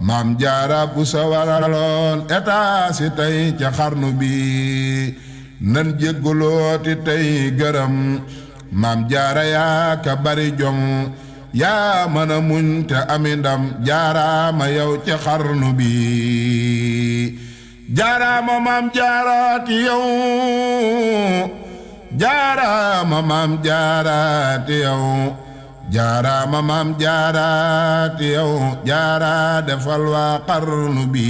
maam jaara bu sa waraloon état si tey ca xarnu bi nan jéggalooti tey gërëm maam jaara yaa ka bari jom yaa mën a muñ te ami ndam jaaraama yow ca xarnu bi jaaraama maam jaaraati yow jaaraama maam jaaraati yow jaaraama maam jaaraati yow jaara defal waa xarnu bi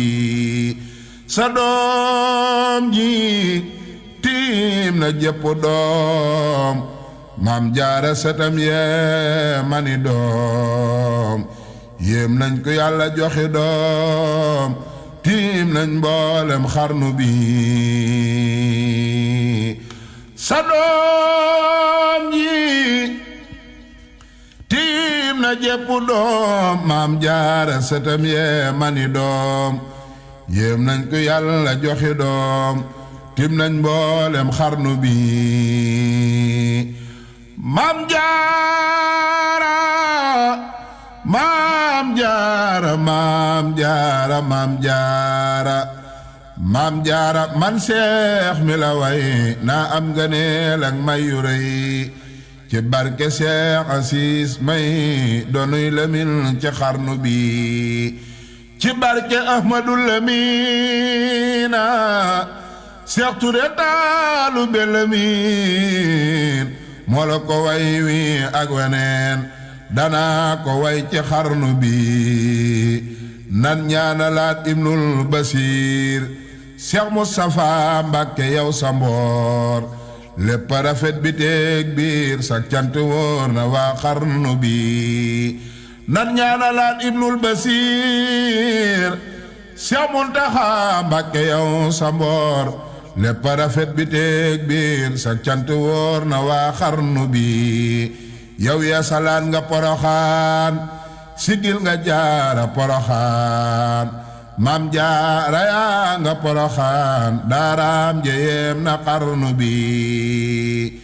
sa doom ji tiim na jëpp doom maam jaara sëtam yee mani doom yéem nañ ko yàlla joxe doom tiim nañ mboolem xarnu bi sa doom ji tiim na jëpp doom maam jaara sëtam yee mani doom yéem nañ ko yàlla joxe doom tiim nañ mboolem xarnu bi maam jaara maam jaara maam jaara maam jaara maam jaara man seex mi la way naa am ngëneel ak may yu rëy ci barke Seex Asiis may doonuy Lamin ci xarnu bi ci barke Ahmadu Lamina Seex Ture taalu be Lamin moo la ko way wi ak weneen danaa ko way ci xarnu bi nan ñaanalaat Ibnul Basiir Seex Mustafaa Mbàkke yow sa mboor lépp rafet bi teeg biir sa cant wóor na waa xarnu bi nan ñaanalaat Ibnul Basiir Seex Muntaxaa Mbàkke yow sa mboor lépp rafet bi teeg biir sa cant wóor na waa xarnu bi yow yaa salaan nga poroxaan sigil nga jaara poroxaan maam jaara yaa nga poroxaan daaraam jeyeem na xarnu bi